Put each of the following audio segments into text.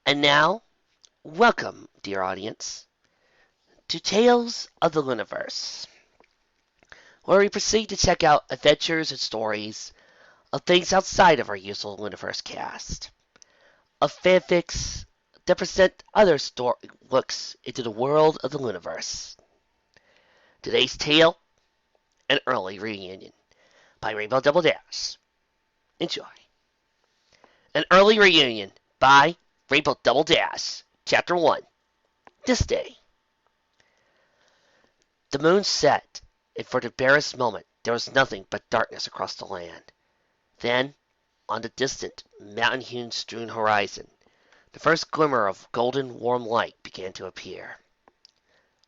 And now, welcome, dear audience, to Tales of the Lunaverse, where we proceed to check out adventures and stories of things outside of our usual Lunaverse cast, of fanfics that present other looks into the world of the Lunaverse. Today's tale, An Early Reunion, by Rainbowdoubledash. Enjoy. An Early Reunion by Rainbowdoubledash, Chapter 1. This day. The moon set, and for the barest moment there was nothing but darkness across the land. Then, on the distant, mountain-hewn strewn horizon, the first glimmer of golden, warm light began to appear.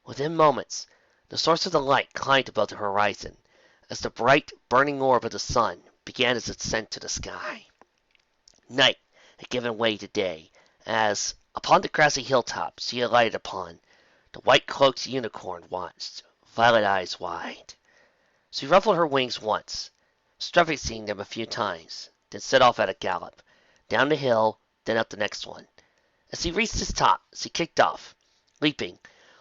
Within moments, the source of the light climbed above the horizon, as the bright, burning orb of the sun began its ascent to the sky. Night had given way to day, as, upon the grassy hilltop she had lighted upon, the white-cloaked unicorn watched, violet eyes wide. She ruffled her wings once, strefacing them a few times, then set off at a gallop, down the hill, then up the next one. As she reached its top, she kicked off, leaping,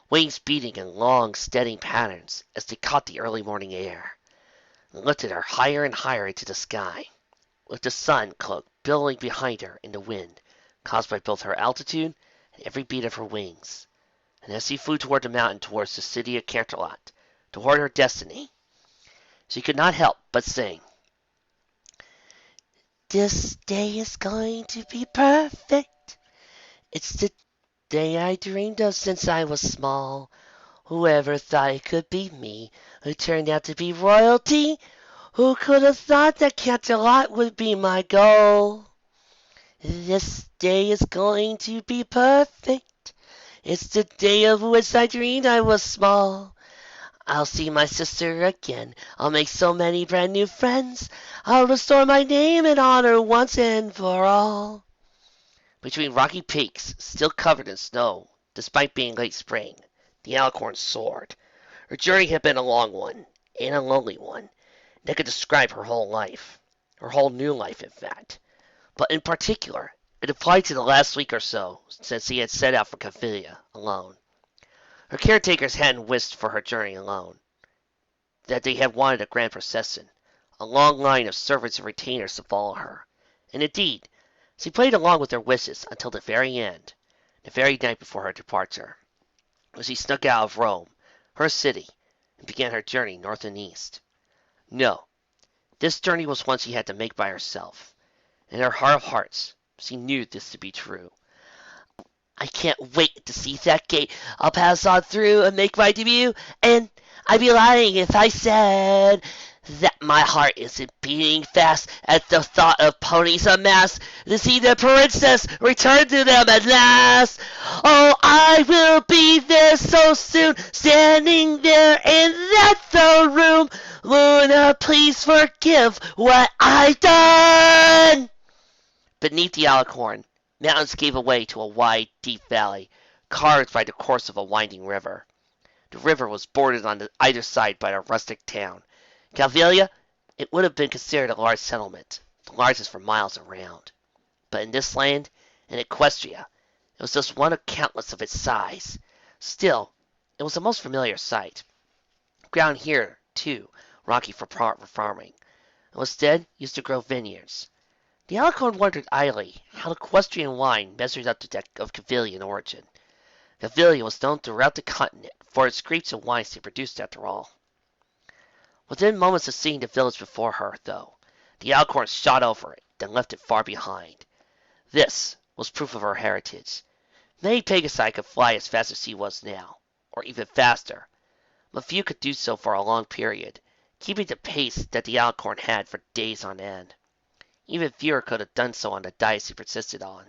wings beating in long, steady patterns as they caught the early morning air, and lifted her higher and higher into the sky, with the sun cloak billowing behind her in the wind, caused by both her altitude and every beat of her wings. And as she flew toward the mountain, towards the city of Canterlot, toward her destiny, she could not help but sing. This day is going to be perfect. It's the day I dreamed of since I was small. Whoever thought it could be me, who turned out to be royalty? Who could have thought that Canterlot would be my goal? This day is going to be perfect. It's the day of which I dreamed I was small. I'll see my sister again. I'll make so many brand new friends. I'll restore my name and honor once and for all. Between rocky peaks, still covered in snow, despite being late spring, the alicorn soared. Her journey had been a long one, and a lonely one, that could describe her whole life. Her whole new life, in fact. But in particular, it applied to the last week or so since he had set out for Cavilia alone. Her caretakers hadn't wished for her journey alone, that they had wanted a grand procession, a long line of servants and retainers to follow her. And indeed, she played along with their wishes until the very end, the very night before her departure, when she snuck out of Rome, her city, and began her journey north and east. No, this journey was one she had to make by herself. In her heart of hearts, she knew this to be true. I can't wait to see that gate. I'll pass on through and make my debut, and I'd be lying if I said that my heart isn't beating fast at the thought of ponies amassed to see the princess return to them at last. Oh, I will be there so soon, standing there in that throne room. Luna, please forgive what I've done. Beneath the alicorn, mountains gave way to a wide, deep valley, carved by the course of a winding river. The river was bordered on either side by a rustic town. Cavilia, it would have been considered a large settlement, the largest for miles around. But in this land, in Equestria, it was just one of countless of its size. Still, it was a most familiar sight. Ground here, too, rocky for farming, and was instead used to grow vineyards. The alicorn wondered idly how the Equestrian wine measured up to that of Cavilian origin. Cavilia was known throughout the continent for its grapes and wines they produced, after all. Within moments of seeing the village before her, though, the alicorn shot over it, then left it far behind. This was proof of her heritage. Many Pegasi could fly as fast as she was now, or even faster, but few could do so for a long period, keeping the pace that the alicorn had for days on end. Even fewer could have done so on the dice he persisted on.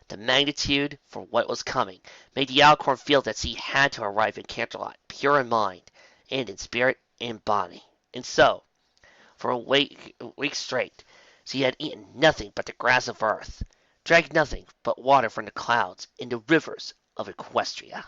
The magnitude for what was coming made the alicorn feel that she had to arrive in Canterlot pure in mind, and in spirit and body. And so, for a week straight, she had eaten nothing but the grass of earth, drank nothing but water from the clouds and the rivers of Equestria.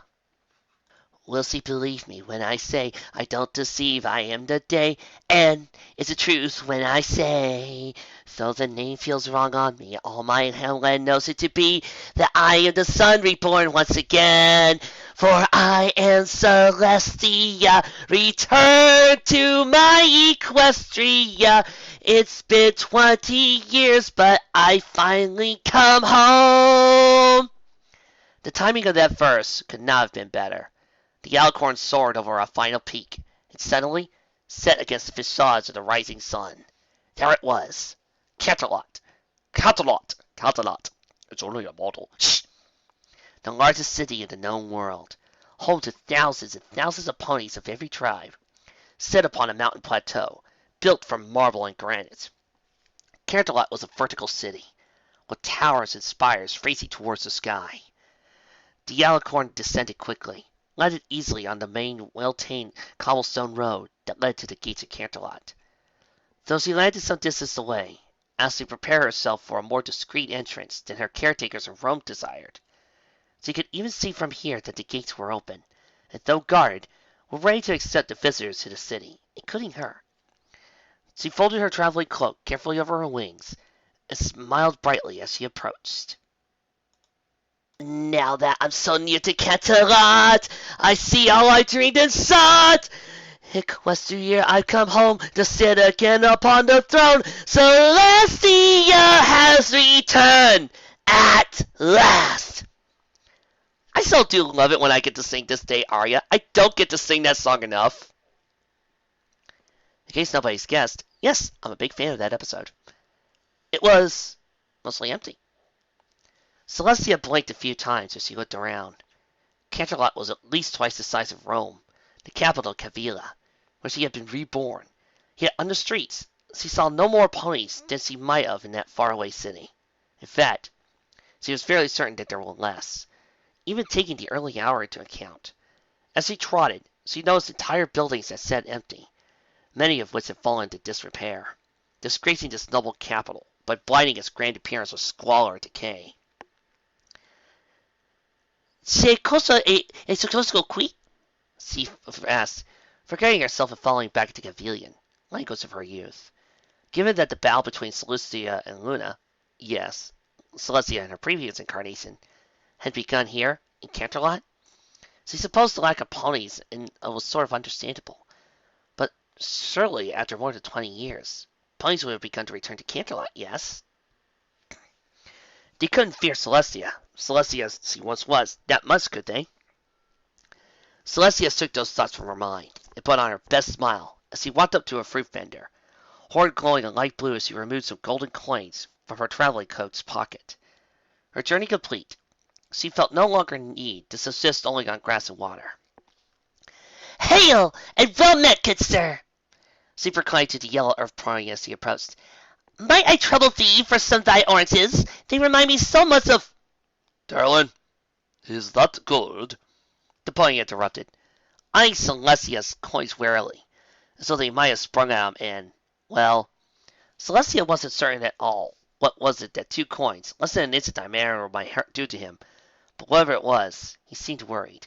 Will she believe me when I say I don't deceive, I am the day, and it's the truth when I say, though the name feels wrong on me, all my homeland knows it to be, that I am the sun reborn once again, for I am Celestia, return to my Equestria. It's been 20 years, but I finally come home. The timing of that verse could not have been better. The alicorn soared over a final peak, and suddenly set against the facades of the rising sun. There it was. Canterlot. Canterlot. Canterlot. It's only a model. Shh! The largest city in the known world, home to thousands and thousands of ponies of every tribe, set upon a mountain plateau, built from marble and granite. Canterlot was a vertical city, with towers and spires racing towards the sky. The alicorn descended quickly, landed easily on the main, well-tamed cobblestone road that led to the gates of Canterlot. Though she landed some distance away, as to prepare herself for a more discreet entrance than her caretakers in Rome desired, she could even see from here that the gates were open, and though guarded, were ready to accept the visitors to the city, including her. She folded her traveling cloak carefully over her wings, and smiled brightly as she approached. Now that I'm so near to Canterlot, I see all I dreamed and sought. Equestria, I've come home to sit again upon the throne. Celestia has returned at last. I still do love it when I get to sing this day aria. I don't get to sing that song enough. In case nobody's guessed, yes, I'm a big fan of that episode. It was mostly empty. Celestia blinked a few times as she looked around. Canterlot was at least twice the size of Rome, the capital of Cavilla, where she had been reborn. Yet on the streets, she saw no more ponies than she might have in that faraway city. In fact, she was fairly certain that there were less, even taking the early hour into account. As she trotted, she noticed entire buildings that sat empty, many of which had fallen into disrepair, disgracing this noble capital by blighting its grand appearance with squalor and decay. "C'è cosa è successo qui?" she asked, forgetting herself and falling back into Gavillion, language of her youth. Given that the battle between Celestia and Luna, yes, Celestia in her previous incarnation, had begun here, in Canterlot, she supposed the lack of ponies was sort of understandable. But surely, after more than 20 years, ponies would have begun to return to Canterlot, yes? They couldn't fear Celestia as she once was, that much, could they? Celestia shook those thoughts from her mind, and put on her best smile as she walked up to a fruit vendor, horn glowing a light blue as she removed some golden coins from her traveling coat's pocket. Her journey complete, she felt no longer need to subsist only on grass and water. "Hail, and well met, good sir!" she proclaimed to the yellow earth pony as he approached. "Might I trouble thee for some of thy oranges? They remind me so much of—" "Darling, is that good?" the pony interrupted, eyeing Celestia's coins warily, as though they might have sprung out and, well, Celestia wasn't certain at all what was it that 2 coins, less than an inch in diameter, might do to him, but whatever it was, he seemed worried.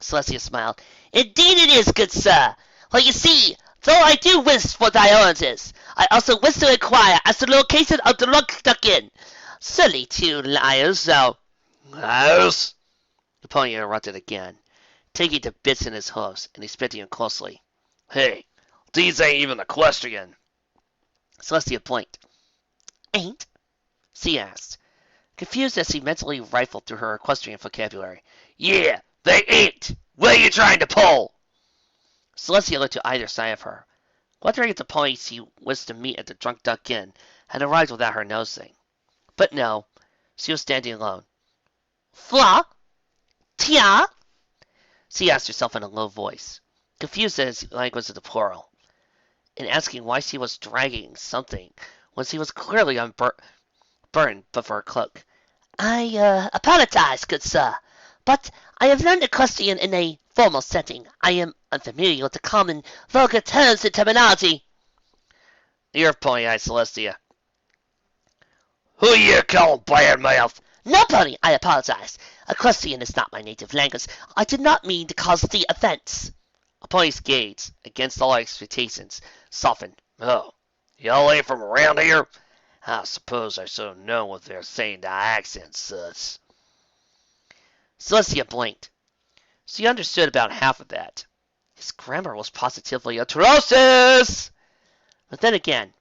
Celestia smiled. "Indeed it is, good sir. For you see, though I do wish for thy oranges, I also wish to inquire as to the location of the Luck Inn. Silly 2 liars, thou—" "Liars?" the pony interrupted again, taking the bits in his hoofs and inspecting him closely. "Hey, these ain't even equestrian." Celestia blinked. "Ain't?" she asked, confused as she mentally rifled through her equestrian vocabulary. "Yeah, they ain't! What are you trying to pull?" Celestia looked to either side of her, wondering if the pony she wished to meet at the Drunk Duck Inn had arrived without her noticing. But no, she was standing alone. "Fla? Tia?" she asked herself in a low voice, confused at his language of the plural, and asking why she was dragging something when she was clearly unburdened but for her cloak. "I apologize, good sir, but I have learned equestrian in a formal setting. I am unfamiliar with the common, vulgar terms and terminology." "You're pony-eyed, Celestia." "Who you call bad mouth? No, pony, I apologize. Equestrian is not my native language. I did not mean to cause the offense. A pony's gaze, against all expectations, softened. Oh, y'all ain't from around here? I suppose I should have known what they're saying to accents such. Celestia blinked. She understood about half of that. His grammar was positively atrocious! But then again,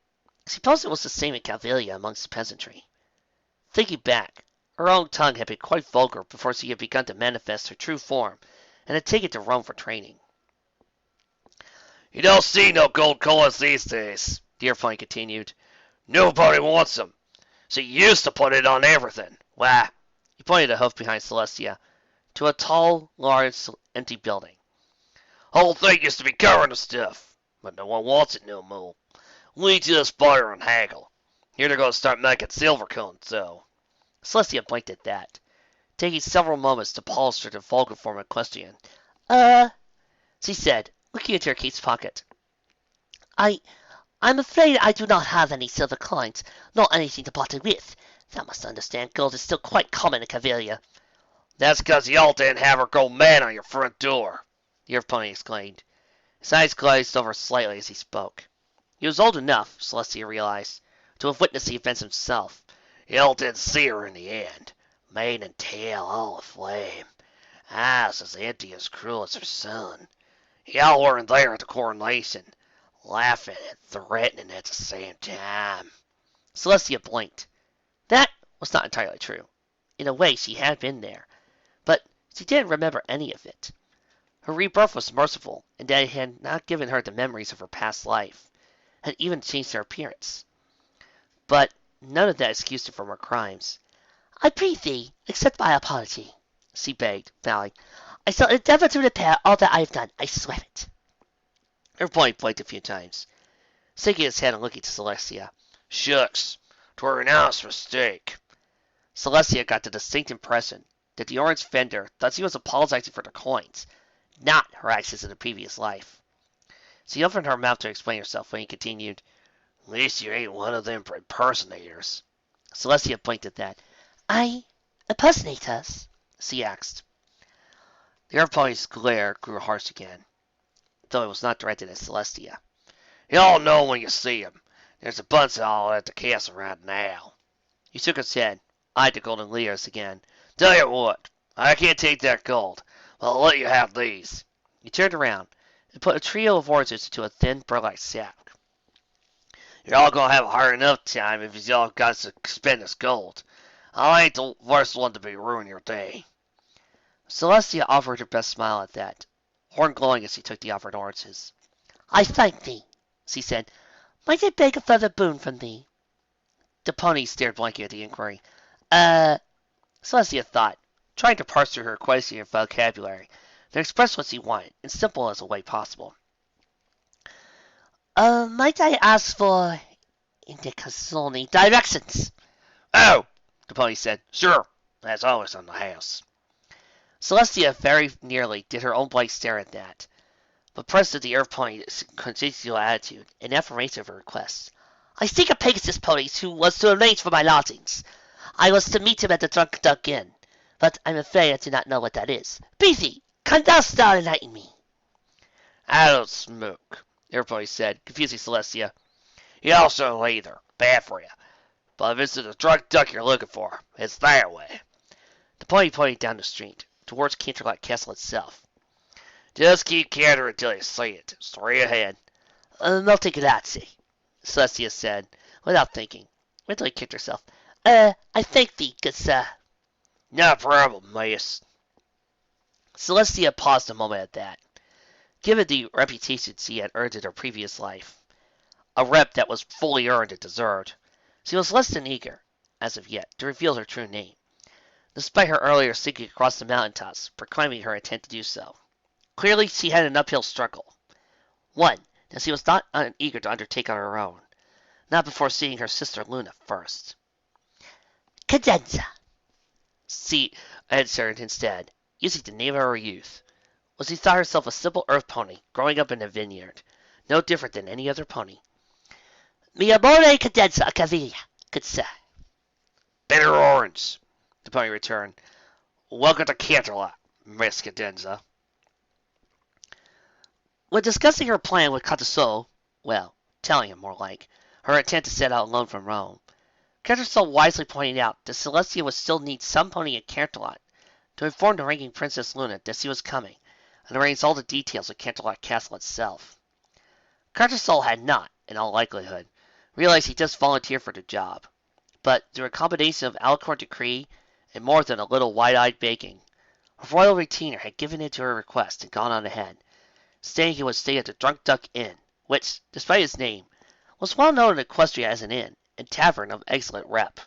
suppose it was the same in Calvilia amongst the peasantry. Thinking back, her own tongue had been quite vulgar before she had begun to manifest her true form, and had taken to Rome for training. You don't see no gold coins these days, the Airplane continued. Nobody wants them. She used to put it on everything. Why? He pointed a hoof behind Celestia, to a tall, large, empty building. Whole thing used to be covered in stuff, but no one wants it no more. We just barter and haggle. Here they're going to start making silver coins, so. Celestia blinked at that, taking several moments to polish her to vulgar form equestrian. She said, looking into her cape's pocket. I'm afraid I do not have any silver coins, nor anything to barter with. Thou must understand gold is still quite common in Calvilia. That's 'cause y'all didn't have her go mad on your front door, the Earth Pony exclaimed. His eyes glazed over slightly as he spoke. He was old enough, Celestia realized, to have witnessed the events himself. Y'all didn't see her in the end. Mane and tail all aflame. Eyes as empty as cruel as her son. Y'all weren't there at the coronation, laughing and threatening at the same time. Celestia blinked. That was not entirely true. In a way, she had been there, but she didn't remember any of it. Her rebirth was merciful, and that it had not given her the memories of her past life, had even changed her appearance. But none of that excused her from her crimes. I pray thee, accept my apology, she begged, bowing. I shall endeavor to repair all that I have done, I swear it. Her point blinked a few times, shaking his head and looking to Celestia. Shucks, 'twere an honest mistake. Celestia got the distinct impression that the orange vendor thought she was apologizing for the coins, not her actions in the previous life. She opened her mouth to explain herself when he continued, At least you ain't one of them impersonators. Celestia blinked at that. I impersonate us? She asked. The Earth Pony's glare grew harsh again, though it was not directed at Celestia. Y'all know when you see him. There's a bunch of all at the castle right now. He shook his head, eyed the golden leers again. Tell you what, I can't take that gold, but I'll let you have these. He turned around and put a trio of oranges into a thin, burlap sack. You're all gonna have a hard enough time if y'all got to spend this gold. I ain't the worst one to be ruining your day. Celestia offered her best smile at that, horn glowing as she took the offered oranges. I thank thee, she said. Might I beg a further boon from thee? The pony stared blankly at the inquiry. Celestia thought, trying to parse through her equestrian vocabulary, to express what she wanted, in simple as a way possible. Might I ask for indicazioni, directions? Oh, the pony said. Sure, that's always on the house. Celestia very nearly did her own blank stare at that, but pressed at the Earth Pony's congenial attitude in affirmation of her request. I seek a Pegasus pony who was to arrange for my lodgings. I was to meet him at the Drunk Duck Inn, but I'm afraid I do not know what that is. Beefy, canst thou enlighten me? I don't smoke, the Earth Pony said, confusing Celestia. You also don't either. Bad for you. But if it's the Drunk Duck you're looking for, it's that way. The pony pointed down the street, towards Canterlot Castle itself. Just keep canter until you see it. Straight ahead. Molto grazie, Celestia said, without thinking. Mentally kicked herself. I thank thee, good sir. No problem, miss. Celestia paused a moment at that. Given the reputation she had earned in her previous life, a rep that was fully earned and deserved, she was less than eager, as of yet, to reveal her true name, despite her earlier singing across the mountaintops, proclaiming her intent to do so. Clearly, she had an uphill struggle. One that she was not eager to undertake on her own, not before seeing her sister Luna first. Cadenza, she answered instead, using the name of her youth. Was she thought herself a simple earth pony growing up in a vineyard, no different than any other pony. Mi amore cadenza a Caviglia, good sir. Bitter orange, The pony returned. Welcome to Canterlot, Miss Cadenza. When discussing her plan with Katsuo, well, telling him more like, her intent to set out alone from Rome, Katsuo wisely pointed out that Celestia would still need some pony at Canterlot to inform the reigning Princess Luna that she was coming, and arrange all the details of Canterlot Castle itself. Katsuo had not, in all likelihood, realized he just volunteered for the job, but through a combination of Alcorn decree and more than a little wide-eyed baking, her royal retainer had given in to her request and gone on ahead, saying he would stay at the Drunk Duck Inn, which, despite its name, was well known in Equestria as an inn and tavern of excellent rep.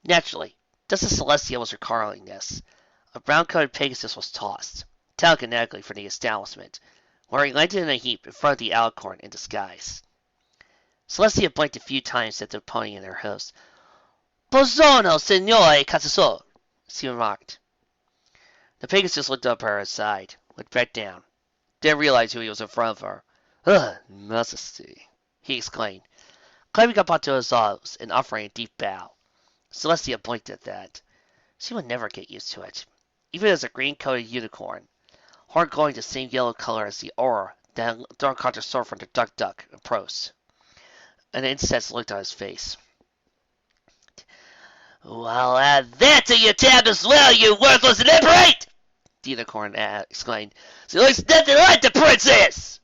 Naturally, just as Celestia was recalling this, a brown-coated Pegasus was tossed, telekinetically from the establishment, where he landed in a heap in front of the Alcorn in disguise. Celestia blinked a few times at the pony and their host. "Buongiorno, Signore Katsuo," she remarked. The Pegasus looked up her side, looked back down, then realized who he was in front of her. "Ugh, Majesty," he exclaimed, climbing up onto his arms and offering a deep bow. Celestia blinked at that. She would never get used to it, even as a green-coated unicorn, horn glowing the same yellow color as the aura that Dark Hunter saw from the Duck approached. An insect looked on his face. "Well, add that to your tab as well, you worthless inebriate!" the unicorn exclaimed. "She looks nothing like the princess!"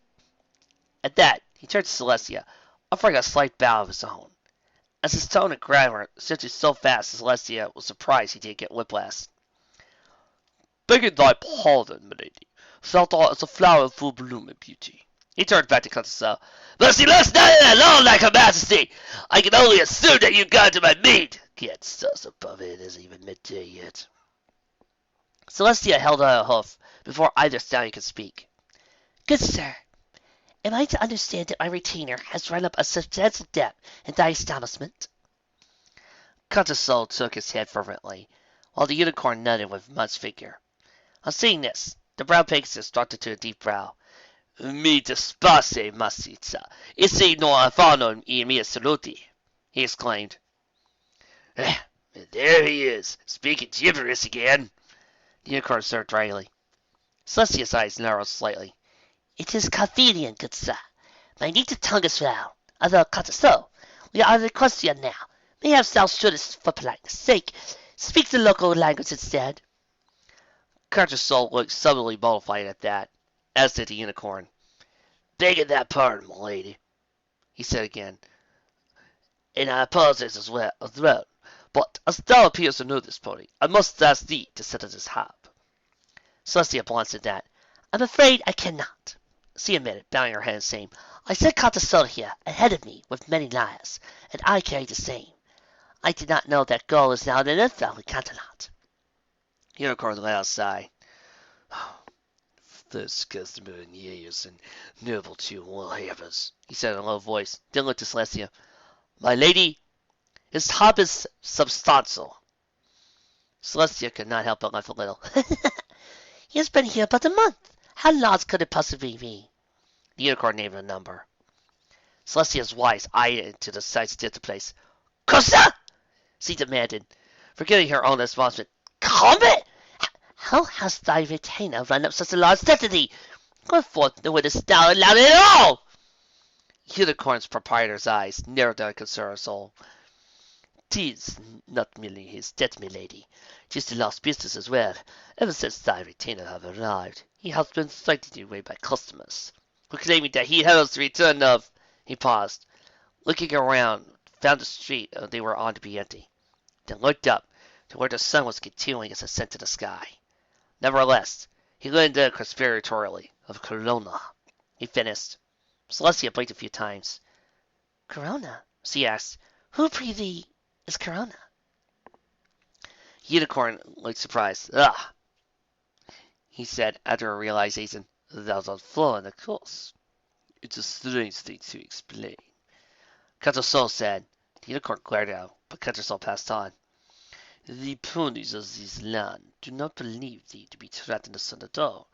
At that, he turned to Celestia, offering a slight bow of his own. As his tone and grammar shifted so fast, Celestia was surprised he didn't get whiplash. "Begging thy pardon, milady. Thou art as a flower in full bloom and beauty." He turned back to Katsuo. "But she looks not at all like her majesty! I can only assume that you got to my meat! Can't suss above it isn't even midday yet." Celestia held out a hoof before either stallion could speak. "Good sir, am I to understand that my retainer has run up a substantial debt in thy establishment?" Katsuo shook his head fervently, while the unicorn nodded with much vigor. On seeing this, the brown Pegasus dropped into a deep bow. "Mi dispiace, Masita. Esse non avano I miei saluti," he exclaimed. "There he is, speaking gibberish again," the unicorn observed dryly. Celestia's eyes narrowed slightly. "It is convenient, good sir. My native tongue is round, although Katsuo, we are in Equestria now. Mayhap thou shouldst, for politeness' sake, speak the local language instead." Katsuo looked suddenly mollified at that, as did the unicorn. "Begging that pardon, m'lady," he said again, "and I apologize as well, but as thou appears to know this pony, I must ask thee to settle this hop." Celestia glanced at that. "I'm afraid I cannot," she admitted, bowing her head and saying, "I sent Katsuo here ahead of me with many liars, and I carry the same. I did not know that Gull is now an infidel in Canterlot." Unicorn let out a sigh. "First customer in years, and noble tune will have us," he said in a low voice, then looked to Celestia. "My lady, his hop is substantial." Celestia could not help but laugh a little. "He has been here but a month. How large could it possibly be?" The unicorn named a number. Celestia's wise eyed into the sights of the place. "Cosa?" she demanded, forgetting her own astonishment. "Combat? How has thy retainer run up such a large debt to thee? What forth wouldst thou allow it at all?" Unicorn's proprietor's eyes narrowed down a concerned soul. "'Tis not merely his debt, milady. 'Tis the lost business as well. Ever since thy retainer have arrived, he hath been frightened away by customers, proclaiming that he heralds the return of—" He paused, looking around, found the street they were on to be empty, then looked up to where the sun was continuing its ascent to the sky. Nevertheless, he leaned in conspiratorially. "Of Corona," he finished. Celestia blinked a few times. "Corona?" she asked. "Who, prithee, is Corona?" Unicorn looked surprised. "Ah," he said, after a realization, "thou art flowing, of course. It's a strange thing to explain." Katsuo said. The unicorn glared at him, but Katsuo passed on. "The ponies of this land do not believe thee to be trapped in the sun at all,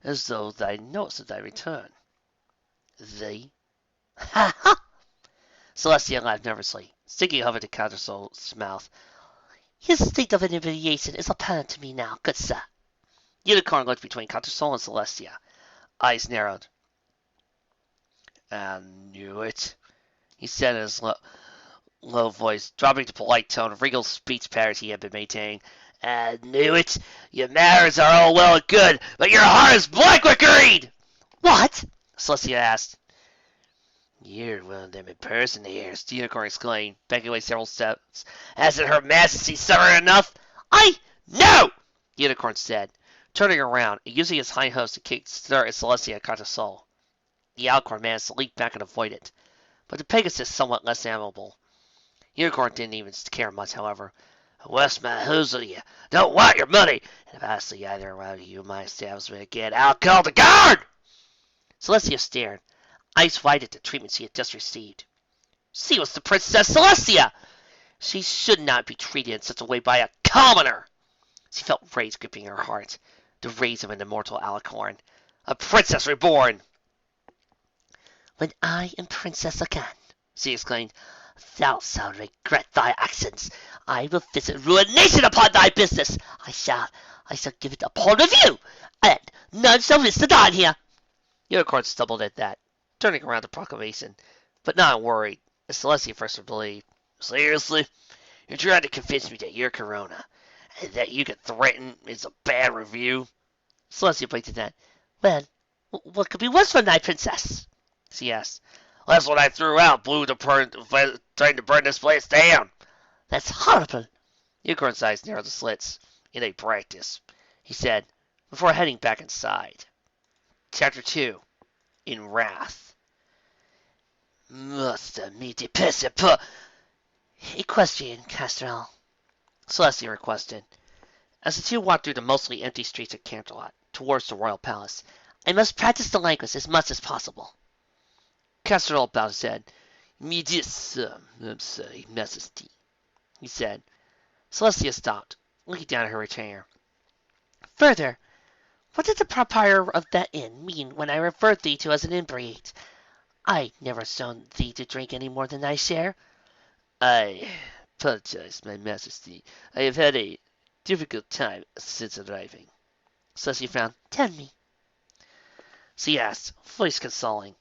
as though thou knowest of thy return." "They? Ha ha!" Celestia laughed nervously, sticking over to Katsuo's mouth. His state of inebriation is apparent to me now, good sir. Unicorn looked between Contrasol and Celestia. Eyes narrowed. "I knew it," he said in his low voice, dropping the polite tone of regal speech patterns he had been maintaining. "I knew it. Your manners are all well and good, but your heart is black with greed!" What? Celestia asked. "You're one of them impersonators," the unicorn exclaimed, backing away several steps. "Hasn't Her Majesty suffered enough?" No! The unicorn said, turning around and using his hind hooves to kick start at Celestia and Contrasol. The alicorn managed to leap back and avoid it, but the Pegasus somewhat less amiable. Unicorn didn't even care much, however. "What's my hoozle you? Don't want your money, and if I see either one of you in my establishment again, I'll call the guard!" Celestia stared, eyes wide at the treatment she had just received. She was the Princess Celestia! She should not be treated in such a way by a commoner! She felt rage gripping her heart, the rage of an immortal alicorn. A princess reborn! When I am princess again, she exclaimed, thou shalt regret thy actions. I will visit ruination upon thy business. I shall give it upon review, and none shall miss the dawn here. Unicorn stumbled at that, turning around the proclamation, but not worried, as Celestia first believed. "Seriously? You're trying to convince me that you're Corona, and that you get threatened is a bad review?" Celestia blinked at that. Well, what could be worse for thy princess? She asked. "That's what I threw out, trying to burn this place down." That's horrible. Unicorn's eyes narrowed to slits. "It ain't practice," he said, before heading back inside. Chapter 2. In Wrath. Must me depesse peu. Equestrian Castrel, Celestia requested, as the two walked through the mostly empty streets of Canterlot, towards the royal palace. I must practice the language as much as possible. Castrel bowed his head. "Me dis, I'm sorry, Majesty," he said. Celestia stopped, looking down at her retainer. Further, what did the proprietor of that inn mean when I referred thee to as an inebriate? I never shown thee to drink any more than thy share. "I apologize, my Majesty. I have had a difficult time since arriving." Celestia frowned. Tell me. She asked, voice consoling.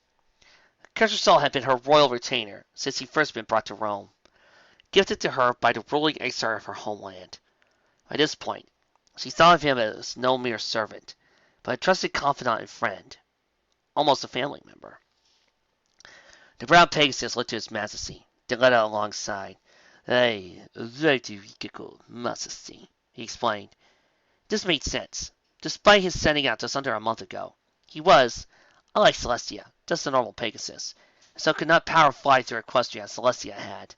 Contrasol had been her royal retainer since he first been brought to Rome, gifted to her by the ruling exarch of her homeland. By this point, she thought of him as no mere servant, but a trusted confidant and friend, almost a family member. The brown Pegasus looked to his Majesty, then let out a long sigh. "Aye, right you giggle, Majesty," he explained. This made sense. Despite his setting out just under a month ago, he was, unlike Celestia, just a normal Pegasus, and so could not power fly through Equestria as Celestia had.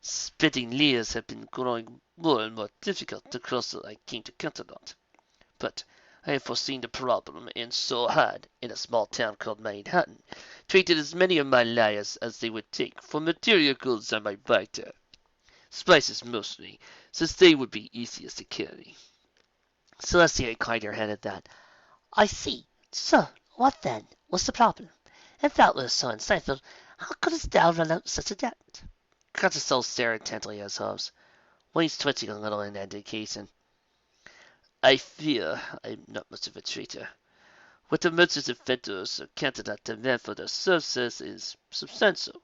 "Spending years have been growing more and more difficult the closer I came to Canterlot. But I have foreseen the problem, and so had, in a small town called Manhattan, traded as many of my liars as they would take for material goods I might buy there. Spices mostly, since they would be easiest to carry." Celestia inclined her head at that. I see. So, what then was the problem? If thou wert so insightful, how couldst thou run out such a debt? Contrasol stared intently at his hooves, wings twitching a little in indication. "I fear I am not much of a traitor. What the merchants and vendors of Canterlot demand for their services is substantial,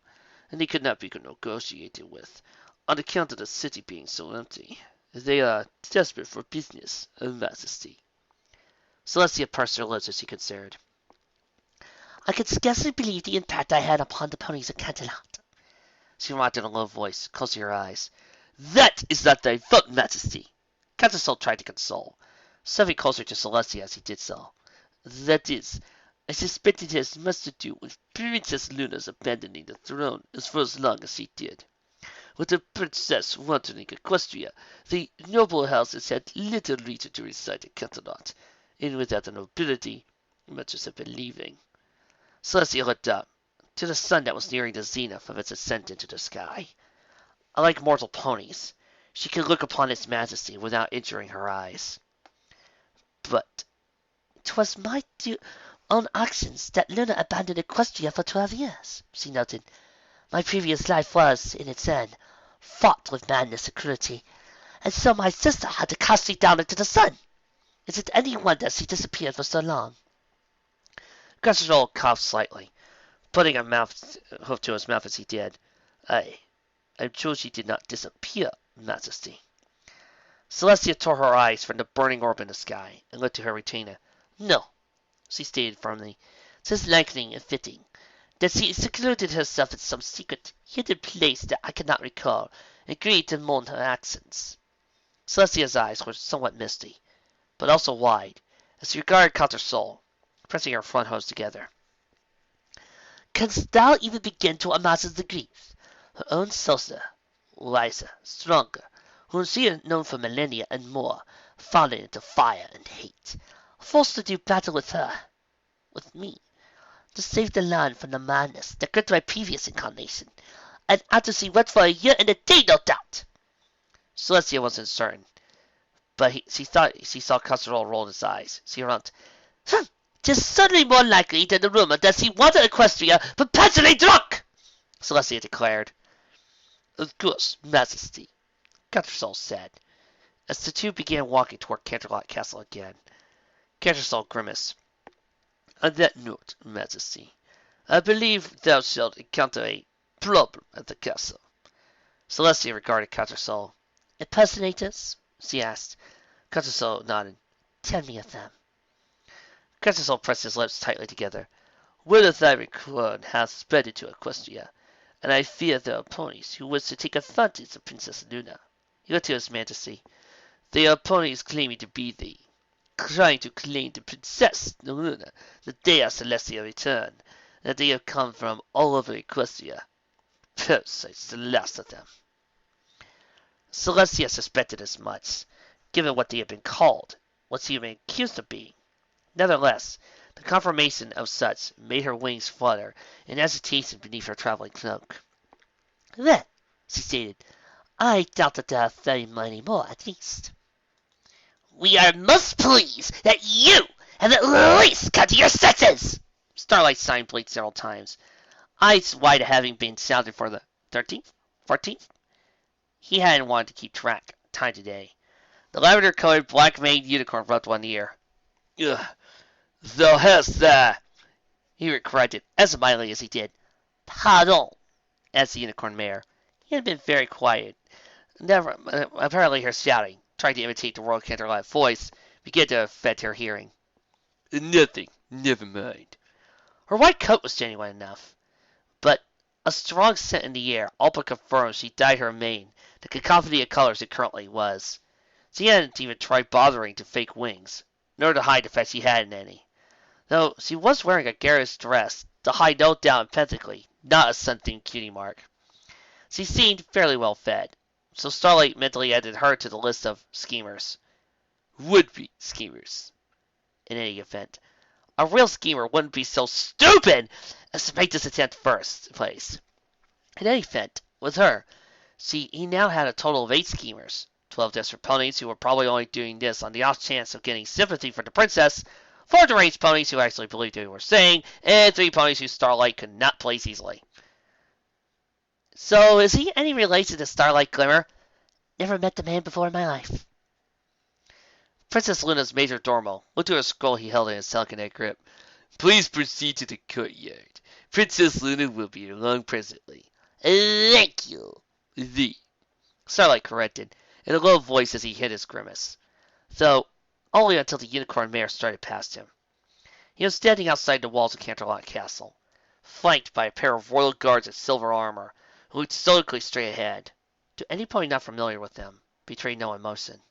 and they could not be negotiated with, on account of the city being so empty. They are desperate for business, Majesty." Celestia pursed her lips as she considered. I could scarcely believe the impact I had upon the ponies of Canterlot. She remarked in a low voice, closing her eyes. "That is not thy fault, Majesty." Contrasol tried to console, stepping closer to Celestia as he did so. "That is, I suspect it has much to do with Princess Luna's abandoning the throne for as long as she did. With the princess wandering Equestria, the noble houses had little reason to reside in Canterlot, and without the nobility, much as have been leaving." Celestia looked up, to the sun that was nearing the zenith of its ascent into the sky. Unlike mortal ponies, she could look upon its majesty without injuring her eyes. "But 'twas my own actions that Luna abandoned Equestria for 12 years," she noted. "My previous life was, in its end, fraught with madness and cruelty, and so my sister had to cast me down into the sun. Is it any wonder she disappeared for so long? Castrol coughed slightly, putting a hoof to his mouth as he did. I'm sure she did not disappear, Majesty. Celestia tore her eyes from the burning orb in the sky and looked to her retainer. No, she stated firmly. 'Tis likely and fitting that she secluded herself in some secret, hidden place that I cannot recall, and grieved to mourn her absence. Celestia's eyes were somewhat misty, but also wide, as she regarded Countersoul, pressing her front hose together. Canst thou even begin to imagine the grief? Her own sister, wiser, stronger, whom she had known for millennia and more, fallen into fire and hate, forced to do battle with her, with me, to save the land from the madness that gripped my previous incarnation, and after she went for a year and a day, no doubt. Celestia wasn't certain, but she thought she saw Casserole roll his eyes. She rumped, 'Tis certainly more likely than the rumor that she wanted Equestria perpetually drunk, Celestia declared. Of course, Majesty, Cantersoul said, as the two began walking toward Canterlot Castle again. Cantersoul grimaced. On that note, Majesty, I believe thou shalt encounter a problem at the castle. Celestia regarded Cantersoul. Impersonators? She asked. Cantersoul nodded. Tell me of them. Cantersoul pressed his lips tightly together. Word of thy return hath spread into Equestria, and I fear there are ponies who wish to take advantage of Princess Luna. He looked to his Majesty. They are ponies claiming to be thee, trying to claim the Princess Luna the day our Celestia return, that they have come from all over Equestria. Parasites, the last of them. Celestia suspected as much, given what they had been called, what she had been accused of being. Nevertheless, the confirmation of such made her wings flutter in agitation beneath her traveling cloak. Then, she stated, I doubt that there are very many more, at least. We are most pleased that you have at least come to your senses! Starlight Sign blinked several times, eyes wide at having been sounded for the 13th? 14th? He hadn't wanted to keep track. Time today. The lavender-colored black-maned unicorn rubbed one ear. Ugh, thou hast he corrected as mildly as he did. Pardon, asked the unicorn mare. He had been very quiet. Never, apparently her shouting, trying to imitate the Royal Canterlot voice, began to affect her hearing. Nothing, never mind. Her white coat was genuine enough, but a strong scent in the air all but confirmed she dyed her mane the cacophony of colors it currently was. She hadn't even tried bothering to fake wings, nor to hide the fact she hadn't any. Though she was wearing a garish dress to hide no doubt emphatically not a sun-themed cutie mark. She seemed fairly well fed, so Starlight mentally added her to the list of schemers. Would-be schemers. In any event, a real schemer wouldn't be so stupid as to make this attempt first place. In any event, with her, he now had a total of 8 schemers. 12 desperate ponies who were probably only doing this on the off chance of getting sympathy for the princess, 4 deranged ponies who actually believed what they were saying, and 3 ponies who Starlight could not place easily. So, is he any relation to Starlight Glimmer? Never met the man before in my life. Princess Luna's major domo looked to a scroll he held in his telekinetic grip. Please proceed to the courtyard. Princess Luna will be along presently. Thank you. Thee. Starlight corrected, in a low voice as he hid his grimace, though only until the unicorn mare started past him. He was standing outside the walls of Canterlot Castle, flanked by a pair of royal guards in silver armor, who looked stoically straight ahead. To any pony not familiar with them, betrayed no emotion.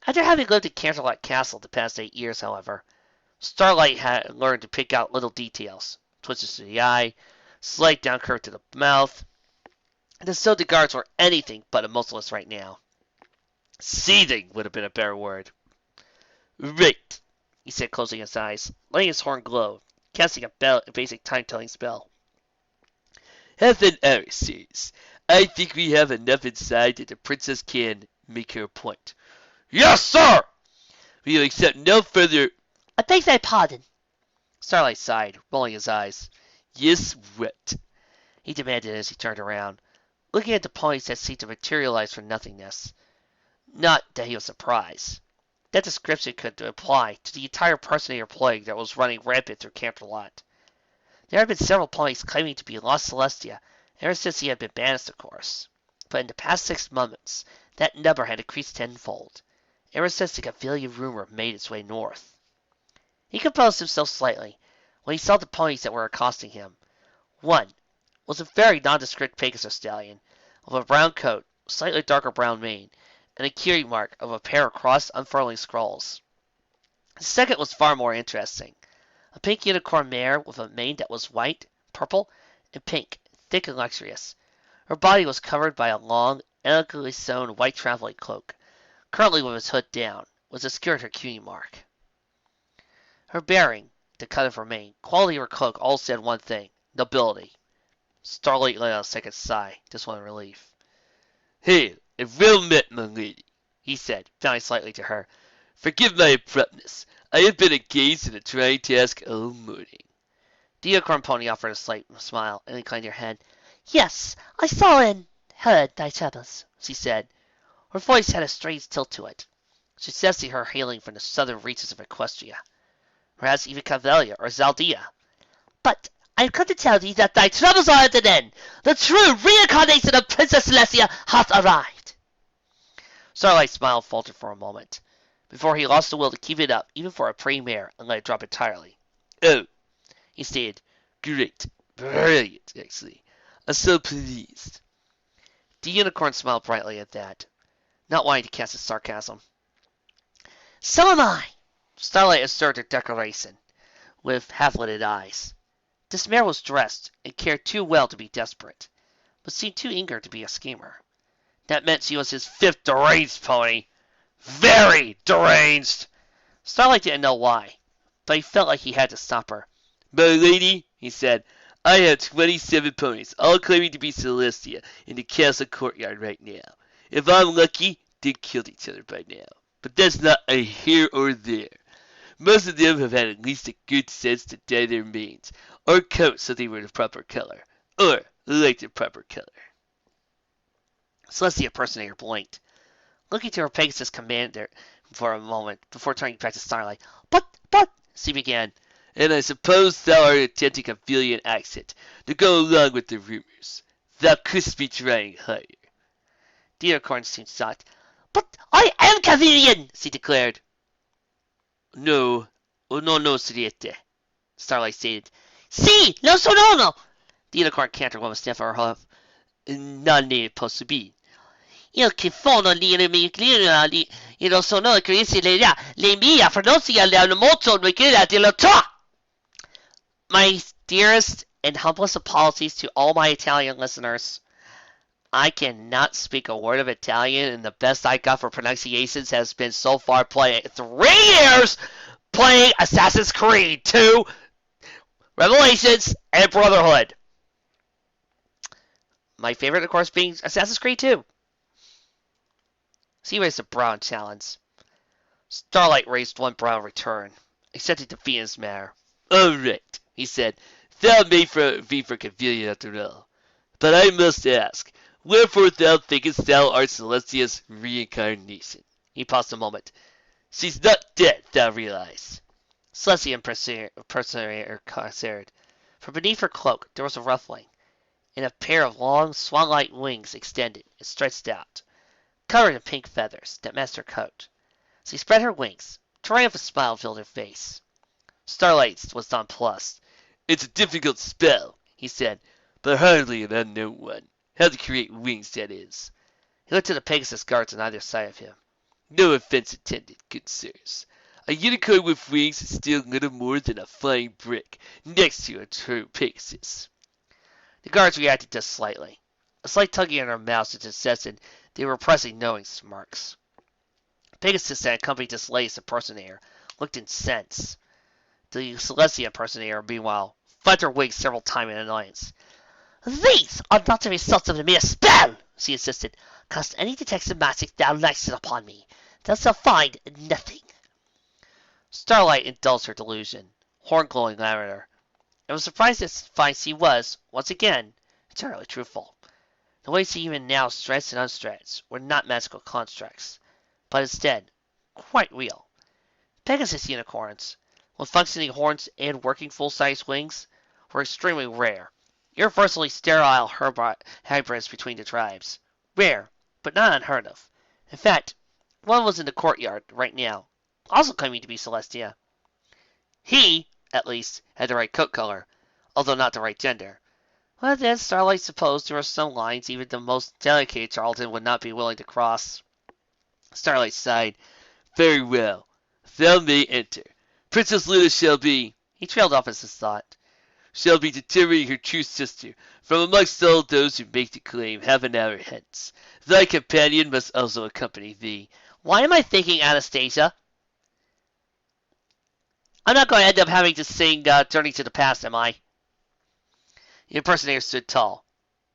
After having lived in Canterlot Castle the past 8 years, however, Starlight had learned to pick out little details, twitches to the eye, slight down curve to the mouth, and the so the guards were anything but emotionless right now. Seething would have been a better word. Right, he said, closing his eyes, letting his horn glow, casting a basic time-telling spell. Half an hour, sirs. I think we have enough inside that the princess can make her point. Yes, sir! We'll accept no further... I beg thy pardon. Starlight sighed, rolling his eyes. Yes, what? He demanded as he turned around, looking at the ponies that seemed to materialize from nothingness. Not that he was surprised. That description could apply to the entire personator plague that was running rampant through Camp Lot. There had been several ponies claiming to be lost Celestia ever since he had been banished, of course. But in the past 6 months, that number had increased tenfold, ever since the Gavilia rumor made its way north. He composed himself slightly when he saw the ponies that were accosting him. One was a very nondescript Pegasus stallion, with a brown coat, slightly darker brown mane, and a cutie mark of a pair of crossed unfurling scrolls. The second was far more interesting. A pink unicorn mare with a mane that was white, purple, and pink, thick and luxurious. Her body was covered by a long, elegantly sewn white traveling cloak, currently with its hood down, which obscured her cutie mark. Her bearing, the cut of her mane, quality of her cloak all said one thing: nobility. Starlight let out a second sigh, this one in relief. "Hail, and well met, my lady," he said, bowing slightly to her. "Forgive my abruptness. I have been engaged in a trying task all morning." The unicorn pony offered a slight smile and inclined her head. "Yes, I saw and heard thy troubles," she said. Her voice had a strange tilt to it, suggesting her hailing from the southern reaches of Equestria, perhaps even Calvalia or Zaldea. "But I have come to tell thee that thy troubles are at an end. The true reincarnation of Princess Celestia hath arrived." Starlight smiled faltered for a moment, before he lost the will to keep it up even for a pretty mare and let it drop entirely. "Oh," he stated. "Great. Brilliant, actually. I'm so pleased." The unicorn smiled brightly at that, not wanting to cast his sarcasm. "So am I," Starlight asserted her declaration, with half-lidded eyes. This mare was dressed, and cared too well to be desperate, but seemed too eager to be a schemer. That meant she was his fifth deranged pony. Very deranged! Starlight didn't know why, but he felt like he had to stop her. "My lady," he said, "I have 27 ponies, all claiming to be Celestia, in the castle courtyard right now. If I'm lucky, they've killed each other by now. But that's not a here or there. Most of them have had at least the good sense to dye their manes, or coats so they were the proper color, or like the proper color." Celestia impersonator blinked, looking to her Pegasus commander for a moment before turning back to Starlight. But, she began, "and I suppose thou art attempting a Vilian accent to go along with the rumors. Thou couldst be trying higher." The unicorn seemed shocked. "But I am Cavilian!" she declared. "No, no, Siriete," Starlight stated. "Si, lo sono!" The unicorn cantered with a sniff of her hoof. "Non ne posso be. Il che fono le mie e lo sono crisi le mie pronuncia la molto quella della tua." My dearest and humblest apologies to all my Italian listeners. I cannot speak a word of Italian, and the best I got for pronunciations has been so far playing 3 years playing Assassin's Creed 2, Revelations, and Brotherhood. My favorite, of course, being Assassin's Creed 2. She raised a brow in challenge. Starlight raised one brow in return, accepting defeat in his manner. "All right," he said. "Thou may be for Cavilian after all. But I must ask, wherefore thou thinkest thou art Celestia's reincarnation?" He paused a moment. "She's not dead, thou realize." Celestia impersonator considered. From beneath her cloak there was a ruffling, and a pair of long, swan-like wings extended and stretched out, covered in pink feathers that matched her coat. She spread her wings. A triumphant smile filled her face. Starlight was nonplussed. "It's a difficult spell," he said, "but hardly an unknown one. How to create wings, that is." He looked at the Pegasus guards on either side of him. "No offense intended, good sirs. A unicorn with wings is still little more than a flying brick next to a true Pegasus." The guards reacted just slightly. A slight tugging in their mouths suggested they were repressing knowing smirks. Pegasus that accompanied this latest impersonator looked incensed. The Celestia impersonator, meanwhile, flapped her wings several times in annoyance. "These are not the results of a mere spell," she insisted. "Cast any detective magic thou likest upon me. Thou shalt find nothing." Starlight indulged her delusion, horn glowing lavender, and was surprised to find she was, once again, entirely truthful. The ways she even now stretched and unstretched were not magical constructs. but instead quite real. Pegasus unicorns, with functioning horns and working full-size wings, were extremely rare. Universally sterile hybrids between the tribes. Rare, but not unheard of. In fact, one was in the courtyard right now, also claiming to be Celestia. He, at least, had the right coat color, although not the right gender. But then Starlight supposed there were some lines even the most delicate Charlton would not be willing to cross. Starlight sighed. Very well. Thou may enter. Princess Luna shall be. He trailed off as his thought. Shall be determining her true sister from amongst all those who make the claim half an hour hence. Thy companion must also accompany thee. Why am I thinking Anastasia? I'm not going to end up having to sing Journey to the Past, am I? The impersonator stood tall.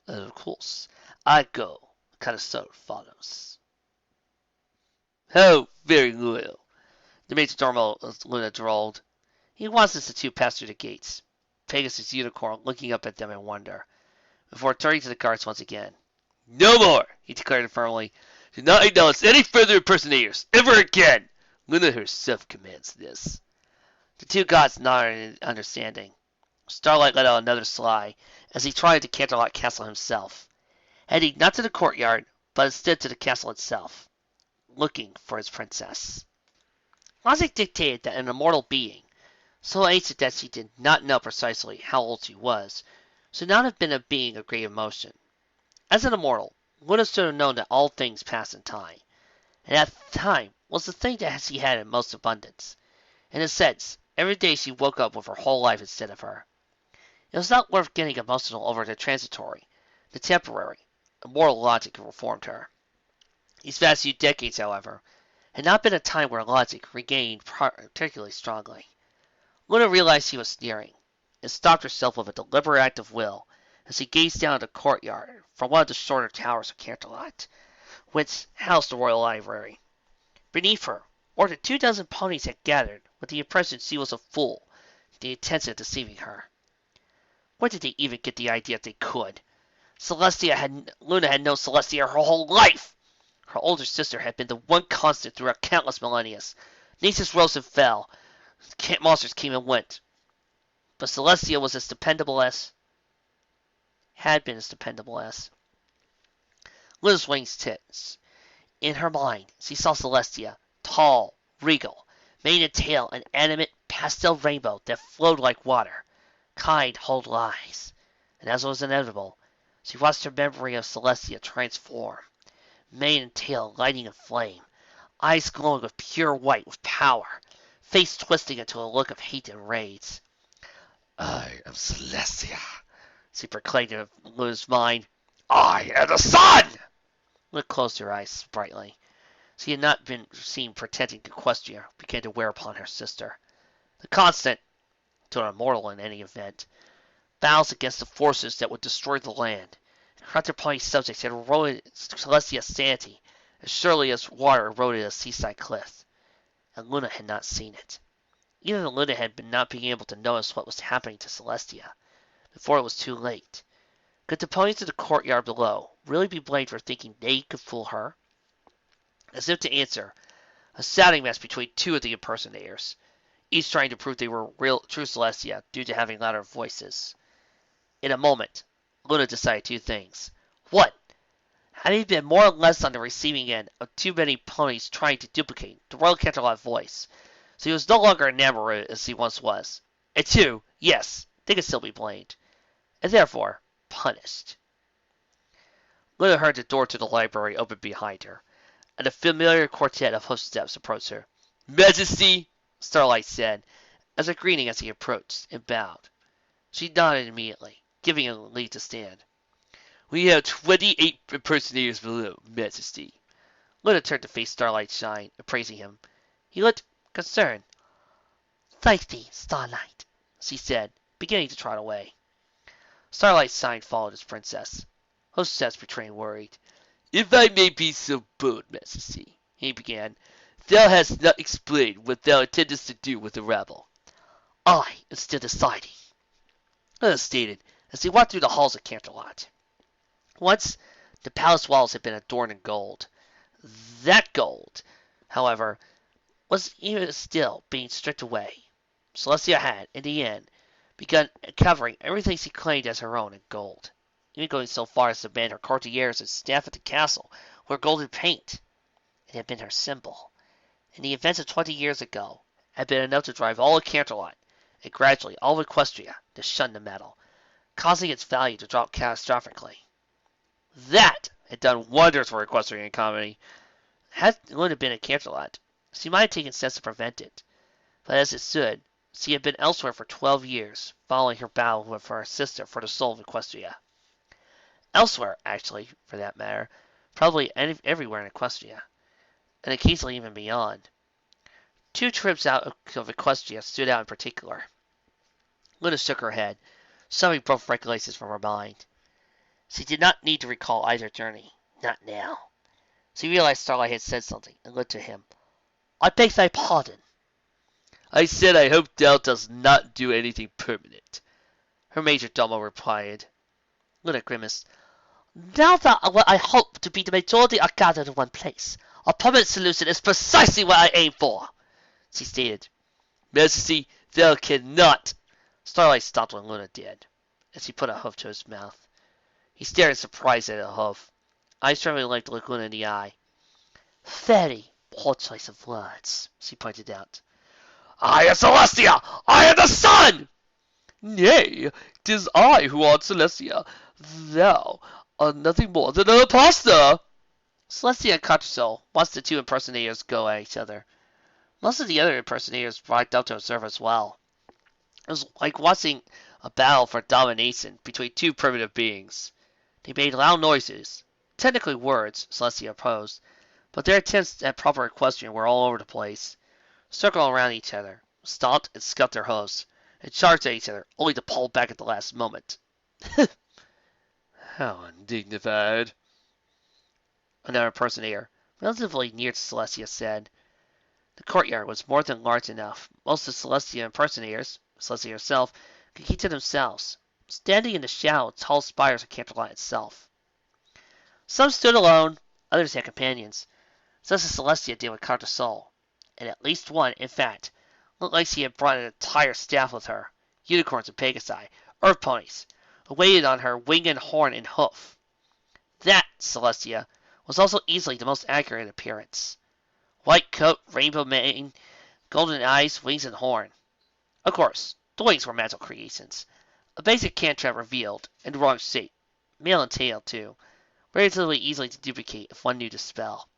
Of course. I go. Connoisseur follows. Oh, very loyal. The major domo Luna drawled. He watched as the two passed through the gates. Pegasus Unicorn looking up at them in wonder, before turning to the guards once again. No more, he declared firmly. Do not acknowledge any further impersonators, ever again. Luna herself commands this. The two gods nodded in understanding. Starlight let out another sigh as he tried to Canterlot Castle himself, heading not to the courtyard, but instead to the castle itself, looking for his princess. Logic dictated that an immortal being, so ancient that she did not know precisely how old she was, should not have been a being of great emotion. As an immortal, Luna should have known that all things pass in time, and that time was the thing that she had in most abundance. In a sense, every day she woke up with her whole life instead of her. It was not worth getting emotional over the transitory, the temporary. Immortal logic reformed her. These past few decades, however, had not been a time where logic regained particularly strongly. Luna realized she was sneering, and stopped herself with a deliberate act of will as she gazed down at the courtyard from one of the shorter towers of Canterlot, which housed the royal library. Beneath her, more than 24 ponies had gathered with the impression she was a fool, the intention of deceiving her. Where did they even get the idea that they could? Luna had known Celestia her whole life! Her older sister had been the one constant throughout countless millennia. Nations rose and fell. Monsters came and went. But Celestia was as dependable as... had been as dependable as... Luna's wings tipped. In her mind, she saw Celestia, tall, regal, mane and tail an animate pastel rainbow that flowed like water. Kind, whole eyes. And as was inevitable, she watched her memory of Celestia transform. Mane and tail lighting in flame, eyes glowing with pure white with power, face twisting into a look of hate and rage. I am Celestia, she proclaimed in Luna's mind. I am the sun! Luna closed her eyes brightly. She had not been seen pretending to Equestria began to wear upon her sister. The constant, to an immortal in any event, battles against the forces that would destroy the land. Counterpoint subjects had eroded Celestia's sanity as surely as water eroded a seaside cliff, and Luna had not seen it. Even Luna had been not being able to notice what was happening to Celestia before it was too late. Could the ponies in the courtyard below really be blamed for thinking they could fool her? As if to answer, a shouting match between two of the impersonators, each trying to prove they were true Celestia due to having louder voices. In a moment, Luna decided two things. One, having been more or less on the receiving end of too many ponies trying to duplicate the Royal Canterlot voice, so he was no longer enamored as he once was. And two, yes, they could still be blamed, and therefore punished. Luna heard the door to the library open behind her, and a familiar quartet of footsteps approached her. Majesty, Starlight said, as a greeting as he approached, and bowed. She nodded immediately, giving him leave to stand. We have 28 impersonators below, Majesty. Luna turned to face Starlight shine, appraising him. He looked concerned. Thank thee, Starlight, she said, beginning to trot away. Starlight's sign followed his princess. Hostess betraying worried. If I may be so bold, Majesty, he began, thou hast not explained what thou intendest to do with the rabble. I am still deciding, Luna stated as he walked through the halls of Canterlot. Once, the palace walls had been adorned in gold. That gold, however, was even still being stripped away. Celestia had, in the end, begun covering everything she claimed as her own in gold, even going so far as to ban her courtiers and staff at the castle with golden paint. It had been her symbol, and the events of 20 years ago had been enough to drive all of Canterlot, and gradually all of Equestria, to shun the metal, causing its value to drop catastrophically. That had done wonders for equestrian comedy. Had Luna been at Canterlot, she might have taken steps to prevent it, but as it stood, she had been elsewhere for 12 years, following her battle with her sister for the soul of Equestria. Elsewhere, actually, for that matter, probably everywhere in Equestria, and occasionally even beyond. Two trips out of Equestria stood out in particular. Luna shook her head, shoving both recollections from her mind. She did not need to recall either journey. Not now. She realized Starlight had said something, and looked to him. I beg thy pardon. I said I hope Dell does not do anything permanent, her major domo replied. Luna grimaced. Now that what I hope to be the majority are gathered in one place, a permanent solution is precisely what I aim for, she stated. Majesty, thou cannot. Starlight stopped when Luna did, as she put a hoof to his mouth. He stared in surprise at the hoof, eyes trembling like to look Luna in the eye. Very poor choice of words, she pointed out. I am Celestia! I am the sun! Nay, 'tis I who art Celestia. Thou art nothing more than an impostor! Celestia and Contrasoul watched the two impersonators go at each other. Most of the other impersonators biked up to observe as well. It was like watching a battle for domination between two primitive beings. They made loud noises, technically words, Celestia opposed, but their attempts at proper equestrian were all over the place. Circled around each other, stomped and scuffed their hooves, and charged at each other, only to pull back at the last moment. How undignified. Another impersonator, relatively near to Celestia, said. The courtyard was more than large enough. Most of Celestia impersonators, Celestia herself, could keep to themselves, standing in the shadow of tall spires of Canterlot itself. Some stood alone, others had companions, such as Celestia did with Contrasoul, and at least one, in fact, looked like she had brought an entire staff with her, unicorns and pegasi, earth ponies, who waited on her wing and horn and hoof. That, Celestia, was also easily the most accurate in appearance. White coat, rainbow mane, golden eyes, wings, and horn. Of course, the wings were magical creations. A basic cantrip revealed, in the wrong shape, male and tail too, relatively easily to duplicate if one knew the spell.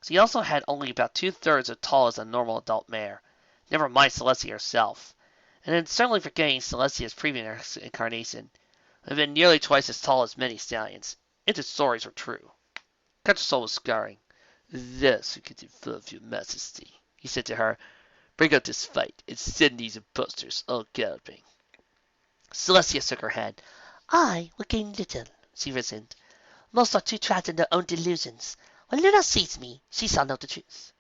She also had only about 2/3 as tall as a normal adult mare, never mind Celestia herself, and then certainly forgetting Celestia's previous incarnation, had been nearly twice as tall as many stallions, if the stories were true. Contrasoul was scouring. Thus we can involve your majesty, he said to her. Bring up this fight, and send these impostors all galloping. Celestia shook her head. I will gain little, she reasoned. Most are too trapped in their own delusions. When Luna sees me, she shall know the truth.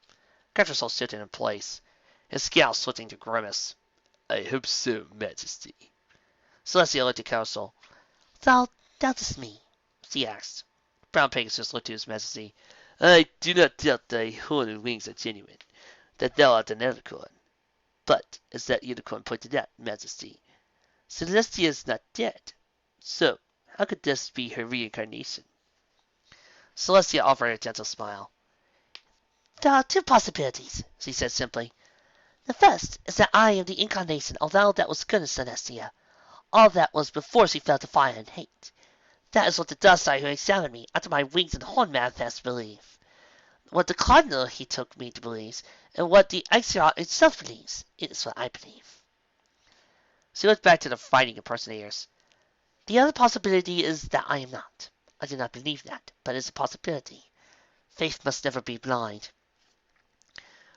Contrasoul stood in place, his scowl switching to grimace. I hope so, majesty. Celestia looked at Contrasoul. Thou doubtest me? She asked. Brown Pegasus looked to his majesty. I do not doubt thy horn and wings are genuine, that thou art an unicorn. But, as that unicorn pointed out, majesty, Celestia is not dead. So, how could this be her reincarnation? Celestia offered a gentle smile. There are two possibilities, she said simply. The first is that I am the incarnation of all that was good in Celestia, all that was before she fell to fire and hate. That is what the Dustside who examined me after my wings and horn manifest believe. What the Cardinal he took me to believe, and what the Equestria itself believes, is what I believe. She looked back to the fighting impersonators. The other possibility is that I am not. I do not believe that, but it is a possibility. Faith must never be blind.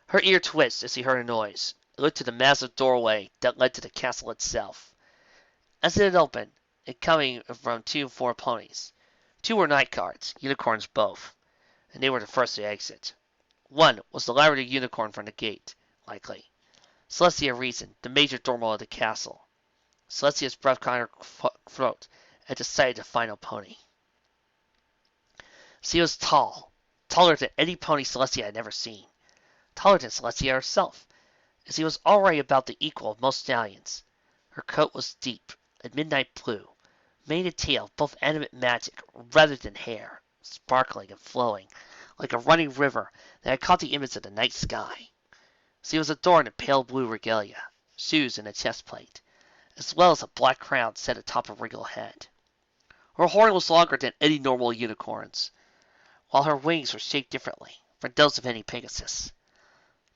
Her ear twitched as she heard a noise, and looked to the massive doorway that led to the castle itself. As it had opened, and coming from 2 4 ponies. 2 were night guards, unicorns both, and they were the first to exit. One was the lavender unicorn from the gate, likely. Celestia reasoned, the major doorman of the castle. Celestia's breath caught her throat at the sight of the final pony. She was tall, taller than any pony Celestia had ever seen. taller than Celestia herself, as he was already about the equal of most stallions. Her coat was deep, a midnight blue, mane and tail both animate magic rather than hair, sparkling and flowing, like a running river that had caught the image of the night sky. She was adorned in pale blue regalia, shoes and a chest plate, as well as a black crown set atop her regal head. Her horn was longer than any normal unicorn's, while her wings were shaped differently from those of any Pegasus.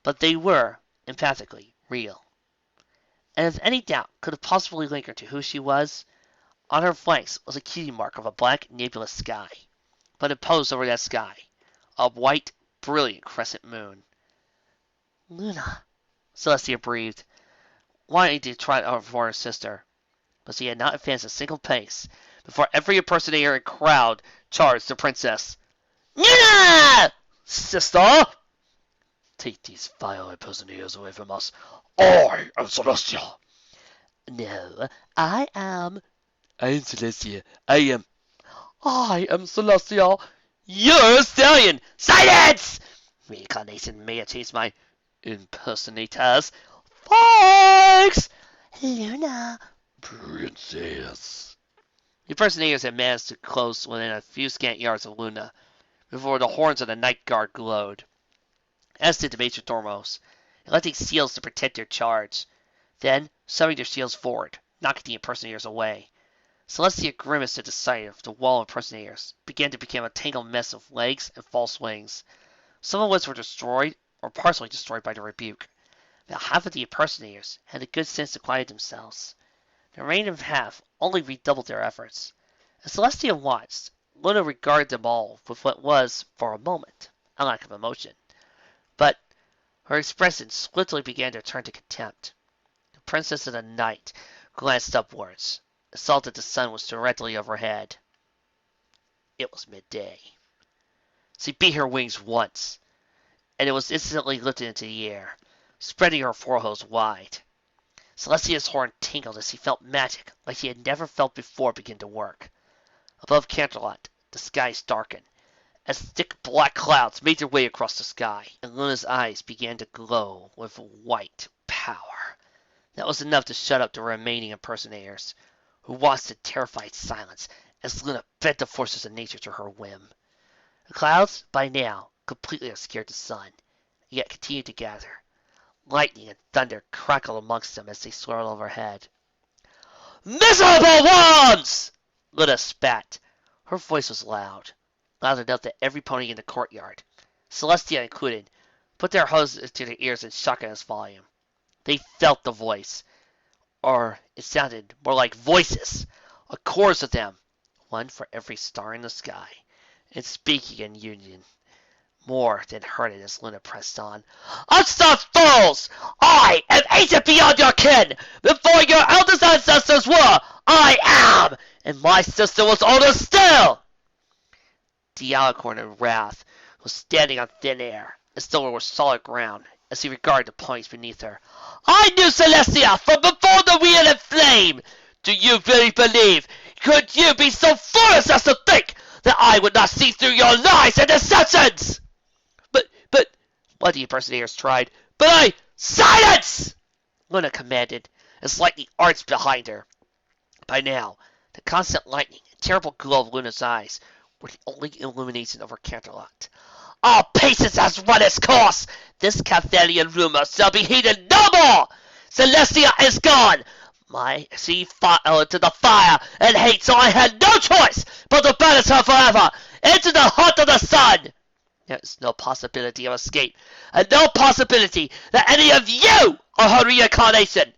But they were, emphatically, real. And if any doubt could have possibly lingered to who she was, on her flanks was a key mark of a black nebulous sky, but imposed over that sky, a white, brilliant crescent moon. "Luna," Celestia breathed, wanting to try out for her sister, but she had not advanced a single pace before every impersonator and crowd charged the princess. "Luna! Sister!" "Take these vile impersonators away from us. I am Celestia." "No, I am Celestia. I am Celestia." "You're a stallion." "Silence! Reincarnation may have changed my impersonators." "Thanks!" "Luna." Princess. The impersonators had managed to close within a few scant yards of Luna before the horns of the night guard glowed, as did the major dormos, electing seals to protect their charge. Then, shoving their shields forward, knocking the impersonators away, Celestia grimaced at the sight of the wall of impersonators, began to become a tangled mess of legs and false wings. Some of which were destroyed or partially destroyed by the rebuke. About half of the impersonators had the good sense to quiet themselves. The remaining half only redoubled their efforts. As Celestia watched, Luna regarded them all with what was, for a moment, a lack of emotion. But her expression swiftly began to turn to contempt. The Princess of the Night glanced upwards, and saw that the sun was directly overhead. It was midday. She beat her wings once, and it was instantly lifted into the air, spreading her forehooves wide. Celestia's horn tingled as she felt magic like she had never felt before begin to work. Above Canterlot, the skies darkened, as thick black clouds made their way across the sky, and Luna's eyes began to glow with white power. That was enough to shut up the remaining impersonators, who watched in terrified silence as Luna bent the forces of nature to her whim. The clouds, by now, completely obscured the sun, yet continued to gather. Lightning and thunder crackled amongst them as they swirled overhead. "Miserable ones!" Luna spat. Her voice was loud enough that every pony in the courtyard, Celestia included, put their hoses to their ears and shook at its volume. They felt the voice, or it sounded more like voices, a chorus of them, one for every star in the sky, and speaking in union. More than heard it as Luna pressed on. "Upstart fools! I am ancient beyond your kin! Before your eldest ancestors were, I am! And my sister was older still!" The Alicorn in wrath was standing on thin air, as though it were solid ground, as he regarded the ponies beneath her. "I knew Celestia from before the wheel and flame! Do you really believe, could you be so foolish as to think, that I would not see through your lies and deceptions?" But, one of the impersonators tried. "Silence!" Luna commanded, as lightning arched behind her. By now, the constant lightning and terrible glow of Luna's eyes were the only illumination over Canterlot. "All patience has run its course! This Cathalian rumor shall be heeded no more! Celestia is gone! She fell into the fire and hate, so I had no choice but to banish her forever into the heart of the sun! There is no possibility of escape, and no possibility that any of you are her reincarnation!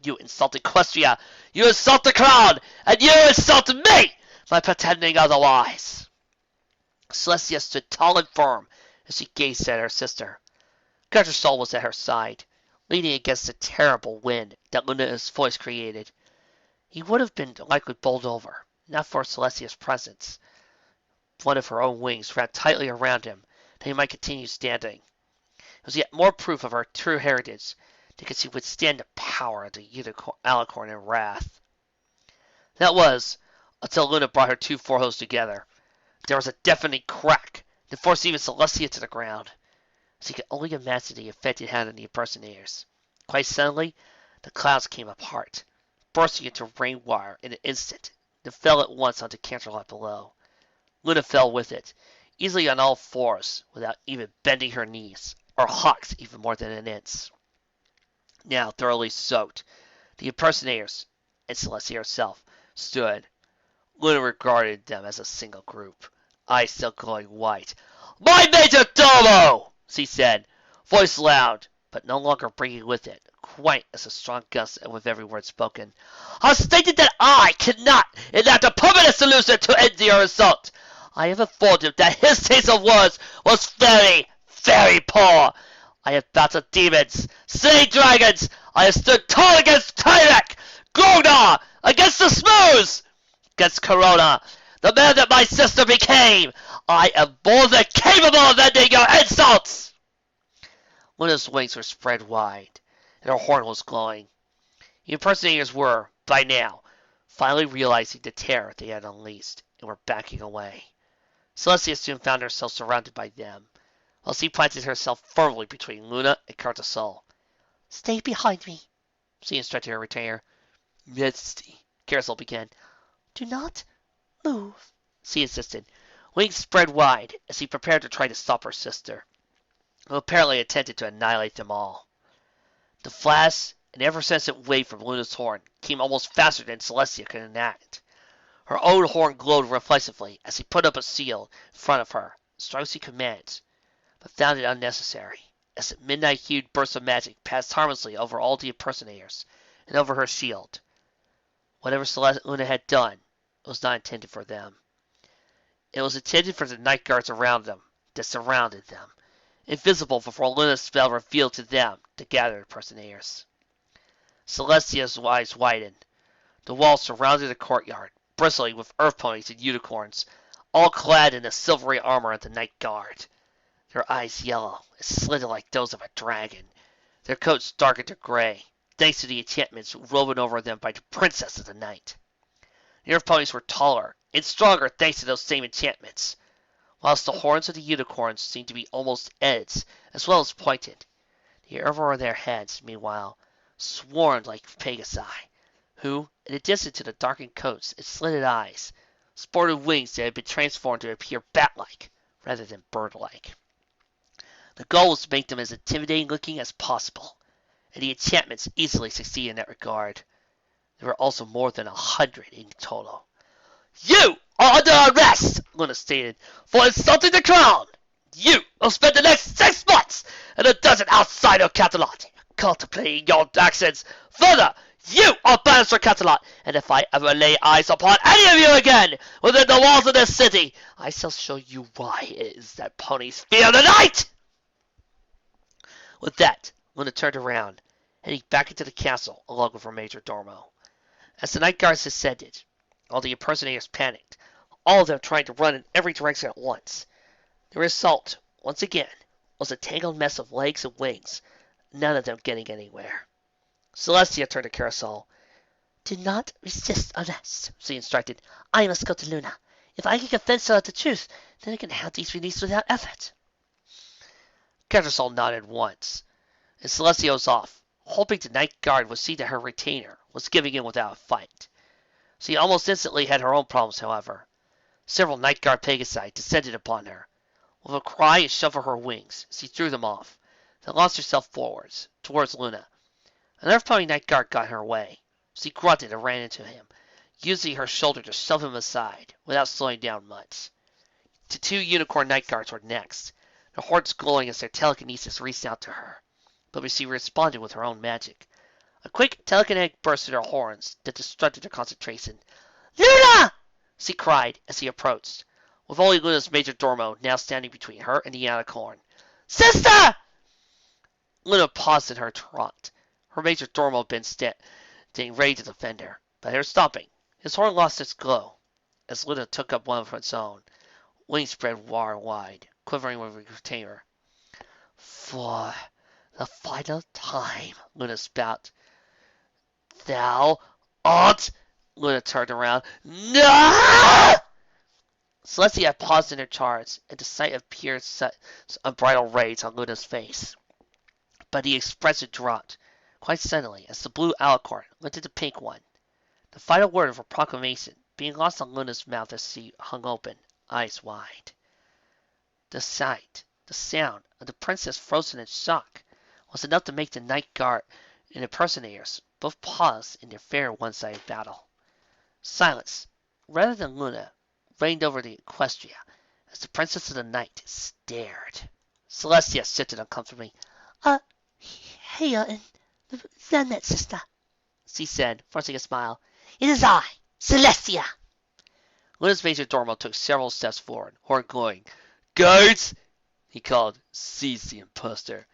You insult Equestria, you insult the crown, and you insult me by pretending otherwise!" Celestia stood tall and firm as she gazed at her sister. Guntersol was at her side, leaning against the terrible wind that Luna's voice created. He would have been likely bowled over, not for Celestia's presence. One of her own wings wrapped tightly around him, that he might continue standing. It was yet more proof of her true heritage that could she withstand the power of the Alicorn in wrath. That was, until Luna brought her two forehooves together. There was a deafening crack that forced even Celestia to the ground. so you could only imagine the effect it had on the impersonators. Quite suddenly, the clouds came apart, bursting into rain wire in an instant, then fell at once onto Canterlot below. Luna fell with it, easily on all fours, without even bending her knees, or hocked even more than an inch. Now thoroughly soaked, the impersonators, and Celestia herself, stood. Luna regarded them as a single group, eyes still glowing white. "My Major Domo!" she said, voice loud, but no longer bringing with it quite as a strong gust with every word spoken. "Has stated that I cannot enact a permanent solution to end the assault. I have informed him that his taste of words was very, very poor. I have battled demons, slain dragons. I have stood tall against Tyrek, Grognar, against the Smooths, against Corona, the man that my sister became. I am more than capable of ending your insults." Luna's wings were spread wide, and her horn was glowing. The impersonators were, by now, finally realizing the terror they had unleashed, and were backing away. Celestia soon found herself surrounded by them, while she planted herself firmly between Luna and Cartasol. "Stay behind me," she instructed her retainer. "Majesty," Cartasol began. "Do not move," she insisted, wings spread wide as she prepared to try to stop her sister, who apparently intended to annihilate them all. The flash and ever-present wave from Luna's horn came almost faster than Celestia could enact. Her own horn glowed reflexively as she put up a shield in front of her, as strong as she could manage, but found it unnecessary, as the midnight-hued burst of magic passed harmlessly over all the impersonators, and over her shield. Whatever Luna had done, it was not intended for them. It was intended for the night guards around them, that surrounded them, invisible before Luna's spell revealed to them the gathered impersonators. Celestia's eyes widened. The walls surrounded the courtyard, bristling with earth ponies and unicorns, all clad in the silvery armor of the night guard. Their eyes yellow and slitted like those of a dragon, their coats darkened to gray, thanks to the enchantments woven over them by the princess of the night. The earth ponies were taller and stronger thanks to those same enchantments, whilst the horns of the unicorns seemed to be almost edged as well as pointed. The air over their heads, meanwhile, swarmed like Pegasi, who, in addition to the darkened coats and slitted eyes, sported wings that had been transformed to appear bat-like rather than bird-like. The goal was to make them as intimidating-looking as possible, and the enchantments easily succeeded in that regard. There were also more than 100 in total. "You are under arrest," Luna stated, "for insulting the crown. You will spend the next 6 months in a desert outside of Catalot, contemplating your actions. Further, you are banished from Catalot, and if I ever lay eyes upon any of you again within the walls of this city, I shall show you why it is that ponies fear the night." With that, Luna turned around, heading back into the castle along with her Major Dormo. As the night guards descended, all the impersonators panicked, all of them trying to run in every direction at once. The result, once again, was a tangled mess of legs and wings, none of them getting anywhere. Celestia turned to Carasol. "Do not resist arrest," she instructed. "I must go to Luna. If I can convince her of the truth, then I can have these released without effort." Carasol nodded once, and Celestia was off, hoping the night guard would see that her retainer was giving in without a fight. She almost instantly had her own problems, however. Several night guard Pegasi descended upon her. With a cry and shove of her wings, she threw them off, then launched herself forwards, towards Luna. An earth pony night guard got in her way. She grunted and ran into him, using her shoulder to shove him aside, without slowing down much. The 2 unicorn night guards were next, their horns glowing as their telekinesis reached out to her, but she responded with her own magic. A quick telekinetic burst in her horns that disrupted her concentration. "Luna!" she cried as he approached, with only Luna's Major Dormo now standing between her and the unicorn. "Sister!" Luna paused in her trot. Her Major Dormo had been standing ready to defend her, but at her stopping, his horn lost its glow, as Luna took up one of its own, wings spread wide, quivering with a retainer. "For the final time," Luna spat. "Thou art—" Luna turned around. "No!" Celestia paused in her charge at the sight of Pierre's unbridled rage on Luna's face. But the expression dropped quite suddenly as the blue alicorn lifted the pink one. The final word of her proclamation being lost on Luna's mouth as she hung open, eyes wide. The sight, the sound of the princess frozen in shock was enough to make the night guard and impersonators both pause in their fair one-sided battle. Silence, rather than Luna, reigned over the Equestria as the princess of the night stared. Celestia shifted uncomfortably. Hey, Zanet sister, She said, forcing a smile. it is I, Celestia. Luna's major domo took several steps forward, horn glowing. Guards! He called. Seize the imposter.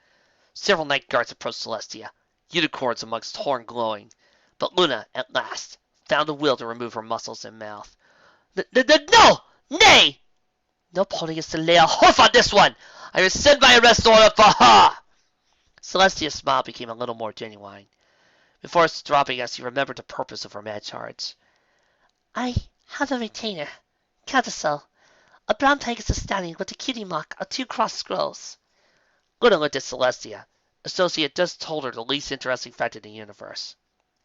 Several night guards approached Celestia, unicorns amongst horn glowing. But Luna, at last, found the will to remove her muscles and mouth. No! Nay! No ponies to lay a hoof on this one! I rescind my arrest order for her! Celestia's smile became a little more genuine. Before dropping as she remembered the purpose of her mad charge. I have a retainer, Catasol, a brown Pegasus stallion with a cutie mark of 2 crossed scrolls. Luna looked at Celestia, as though she had just told her the least interesting fact in the universe.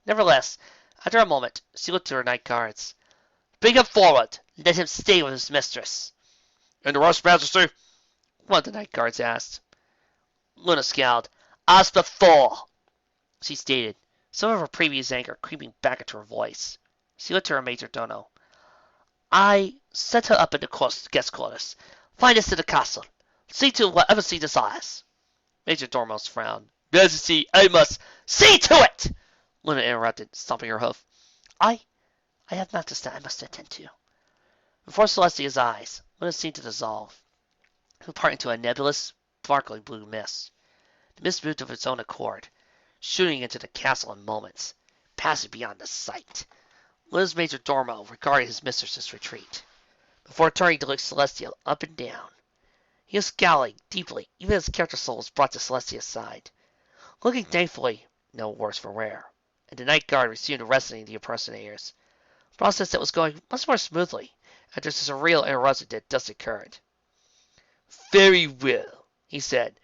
Nevertheless, after a moment, she looked to her night guards. Bring him forward. Let him stay with his mistress. And the rest, Majesty? One of the night guards asked. Luna scowled. As before, she stated, some of her previous anger creeping back into her voice. She looked to her major domo. I set her up in the guest quarters. Find us to the castle. See to whatever she desires. Major Dormouse frowned. Majesty, I must see to it! Luna interrupted, stomping her hoof. I have matters that I must attend to. Before Celestia's eyes, Luna seemed to dissolve, to part into a nebulous, sparkling blue mist. The mist moved of its own accord, shooting into the castle in moments, passing beyond the sight. Luna's major domo regarded his mistress's retreat, before turning to look Celestia up and down. He was scowling deeply, even as his character soul was brought to Celestia's side, looking thankfully no worse for wear, and the night guard resumed arresting the impersonators, a process that was going much more smoothly after the surreal interruption that just occurred. Very well, he said,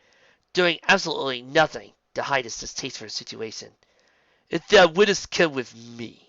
doing absolutely nothing to hide his distaste for the situation. If thou wouldst come with me,